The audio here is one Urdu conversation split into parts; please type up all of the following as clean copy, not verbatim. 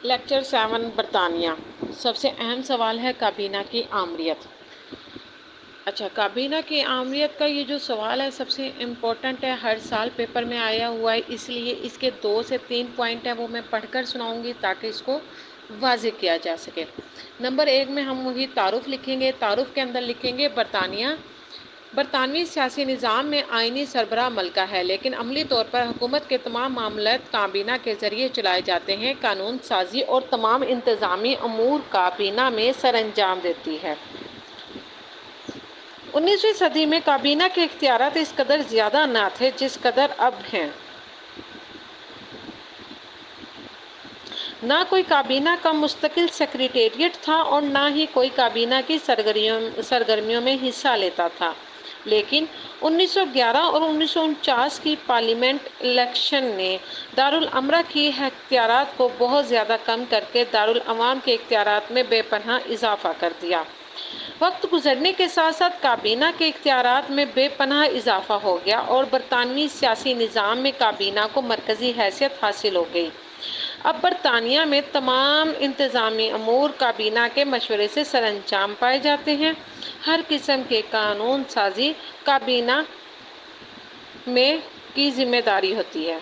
لیکچر 7 برطانیہ۔ سب سے اہم سوال ہے کابینہ کی آمریت۔ اچھا، کابینہ کی آمریت کا یہ جو سوال ہے سب سے امپورٹنٹ ہے، ہر سال پیپر میں آیا ہوا ہے، اس لیے اس کے 2 سے 3 پوائنٹ ہیں وہ میں پڑھ کر سناؤں گی تاکہ اس کو واضح کیا جا سکے۔ نمبر 1 میں ہم وہی تعارف لکھیں گے۔ تعارف کے اندر لکھیں گے برطانیہ برطانوی سیاسی نظام میں آئینی سربراہ ملکہ ہے، لیکن عملی طور پر حکومت کے تمام معاملات کابینہ کے ذریعے چلائے جاتے ہیں۔ قانون سازی اور تمام انتظامی امور کابینہ میں سر انجام دیتی ہے۔ 19ویں صدی میں کابینہ کے اختیارات اس قدر زیادہ نہ تھے جس قدر اب ہیں۔ نہ کوئی کابینہ کا مستقل سیکریٹریٹ تھا اور نہ ہی کوئی کابینہ کی سرگرمیوں میں حصہ لیتا تھا، لیکن 1911 اور 1949 کی پارلیمنٹ الیکشن نے دارالامرہ کی اختیارات کو بہت زیادہ کم کرکے دارالعوام کے اختیارات میں بے پناہ اضافہ کر دیا۔ وقت گزرنے کے ساتھ ساتھ کابینہ کے اختیارات میں بے پناہ اضافہ ہو گیا اور برطانوی سیاسی نظام میں کابینہ کو مرکزی حیثیت حاصل ہو گئی۔ اب برطانیہ میں تمام انتظامی امور کابینہ کے مشورے سے سر انجام پائے جاتے ہیں۔ ہر قسم کے قانون سازی کابینہ میں کی ذمہ داری ہوتی ہے۔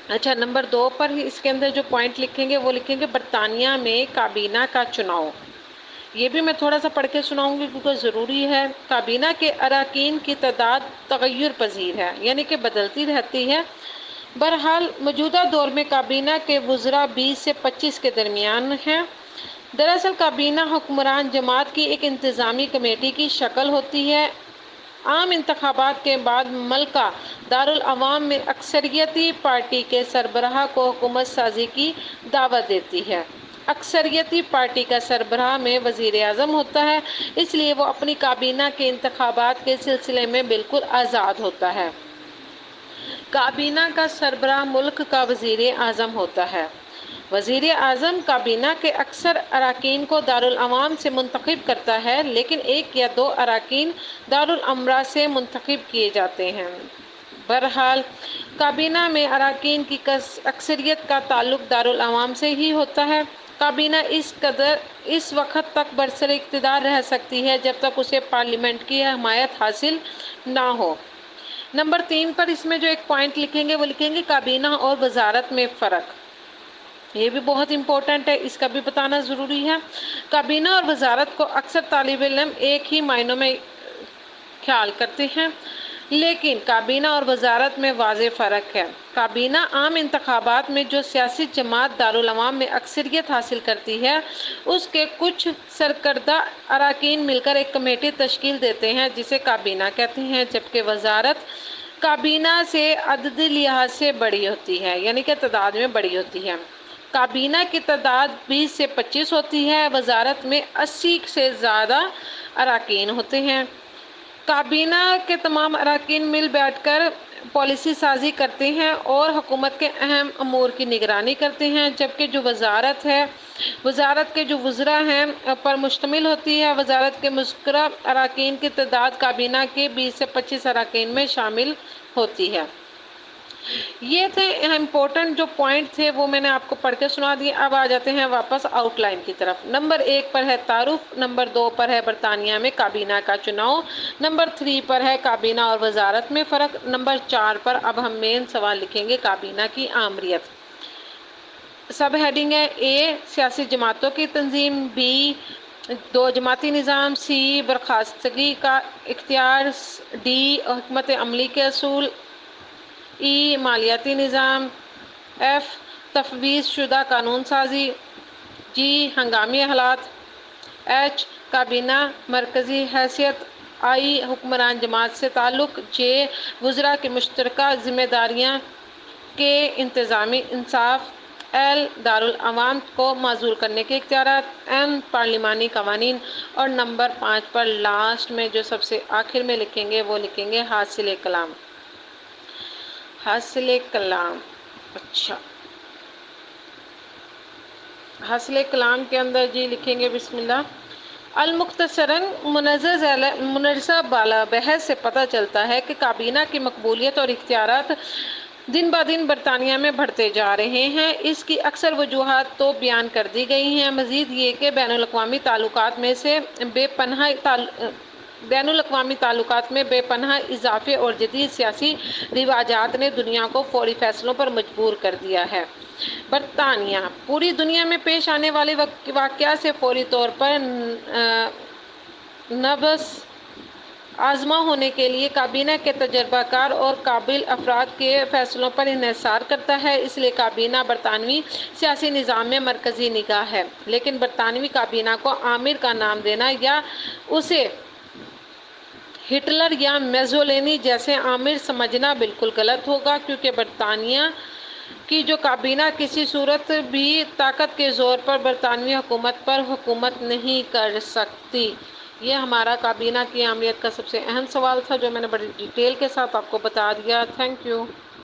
اچھا، نمبر 2 پر اس کے اندر جو پوائنٹ لکھیں گے وہ لکھیں گے برطانیہ میں کابینہ کا چناؤ۔ یہ بھی میں تھوڑا سا پڑھ کے سناؤں گی کیونکہ ضروری ہے۔ کابینہ کے اراکین کی تعداد تغیر پذیر ہے، یعنی کہ بدلتی رہتی ہے۔ بہرحال موجودہ دور میں کابینہ کے وزراء 20 سے 25 کے درمیان ہیں۔ دراصل کابینہ حکمران جماعت کی ایک انتظامی کمیٹی کی شکل ہوتی ہے۔ عام انتخابات کے بعد ملکہ دارالعوام میں اکثریتی پارٹی کے سربراہ کو حکومت سازی کی دعوت دیتی ہے۔ اکثریتی پارٹی کا سربراہ میں وزیر اعظم ہوتا ہے، اس لیے وہ اپنی کابینہ کے انتخابات کے سلسلے میں بالکل آزاد ہوتا ہے۔ کابینہ کا سربراہ ملک کا وزیر اعظم ہوتا ہے۔ وزیر اعظم کابینہ کے اکثر اراکین کو دارالعوام سے منتخب کرتا ہے، لیکن 1 یا 2 اراکین دارالامرہ سے منتخب کیے جاتے ہیں۔ بہرحال کابینہ میں اراکین کی اکثریت کا تعلق دارالعوام سے ہی ہوتا ہے۔ کابینہ اس وقت تک برسر اقتدار رہ سکتی ہے جب تک اسے پارلیمنٹ کی حمایت حاصل نہ ہو۔ نمبر 3 پر اس میں جو ایک پوائنٹ لکھیں گے وہ لکھیں گے کابینہ اور وزارت میں فرق۔ یہ بھی بہت امپورٹنٹ ہے، اس کا بھی بتانا ضروری ہے۔ کابینہ اور وزارت کو اکثر طالب علم ایک ہی معنوں میں خیال کرتے ہیں، لیکن کابینہ اور وزارت میں واضح فرق ہے۔ کابینہ عام انتخابات میں جو سیاسی جماعت دارالعوام میں اکثریت حاصل کرتی ہے اس کے کچھ سرکردہ اراکین مل کر ایک کمیٹی تشکیل دیتے ہیں جسے کابینہ کہتے ہیں، جبکہ وزارت کابینہ سے عددی لحاظ سے بڑی ہوتی ہے، یعنی کہ تعداد میں بڑی ہوتی ہے۔ کابینہ کی تعداد 20 سے 25 ہوتی ہے، وزارت میں 80 سے زیادہ اراکین ہوتے ہیں۔ کابینہ کے تمام اراکین مل بیٹھ کر پالیسی سازی کرتے ہیں اور حکومت کے اہم امور کی نگرانی کرتے ہیں، جبکہ جو وزارت ہے وزارت کے جو وزراء ہیں پر مشتمل ہوتی ہے۔ وزارت کے مذکورہ اراکین کی تعداد کابینہ کے 20 سے 25 اراکین میں شامل ہوتی ہے۔ یہ تھے امپورٹنٹ جو پوائنٹ تھے وہ میں نے آپ کو پڑھ کے سنا دیے۔ اب آ جاتے ہیں واپس آؤٹ لائن کی طرف۔ نمبر 1 پر ہے تعارف، نمبر 2 پر ہے برطانیہ میں کابینہ کا چناؤ، نمبر 3 پر ہے کابینہ اور وزارت میں فرق، نمبر 4 پر اب ہم مین سوال لکھیں گے کابینہ کی آمریت۔ سب ہیڈنگ ہے: اے سیاسی جماعتوں کی تنظیم، بی 2 جماعتی نظام، سی برخاستگی کا اختیار، ڈی حکمت عملی کے اصول، ای مالیاتی نظام، ایف تفویض شدہ قانون سازی، جی ہنگامی حالات، ایچ کابینہ مرکزی حیثیت، آئی حکمران جماعت سے تعلق، جے وزراء کی مشترکہ ذمہ داریاں کے انتظامی انصاف، ایل دارالعوام کو معزول کرنے کے اختیارات، این پارلیمانی قوانین، اور نمبر 5 پر لاسٹ میں جو سب سے آخر میں لکھیں گے وہ لکھیں گے حاصل کلام۔ حاصل کلام، اچھا حاصل کلام کے اندر جی لکھیں گے بسم اللہ۔ المختصراً مندرجہ بالا بحث سے پتہ چلتا ہے کہ کابینہ کی مقبولیت اور اختیارات دن بہ دن برطانیہ میں بڑھتے جا رہے ہیں۔ اس کی اکثر وجوہات تو بیان کر دی گئی ہیں۔ مزید یہ کہ بین الاقوامی تعلقات میں بے پناہ اضافے اور جدید سیاسی رواجات نے دنیا کو فوری فیصلوں پر مجبور کر دیا ہے۔ برطانیہ پوری دنیا میں پیش آنے والے واقعات سے فوری طور پر نبض آزما ہونے کے لیے کابینہ کے تجربہ کار اور قابل افراد کے فیصلوں پر انحصار کرتا ہے۔ اس لیے کابینہ برطانوی سیاسی نظام میں مرکزی نگاہ ہے، لیکن برطانوی کابینہ کو آمر کا نام دینا یا اسے ہٹلر یا میزولینی جیسے آمر سمجھنا بالکل غلط ہوگا، کیونکہ برطانیہ کی جو کابینہ کسی صورت بھی طاقت کے زور پر برطانوی حکومت پر حکومت نہیں کر سکتی۔ یہ ہمارا کابینہ کی اہمیت کا سب سے اہم سوال تھا، جو میں نے بڑی ڈیٹیل کے ساتھ آپ کو بتا دیا۔ Thank you.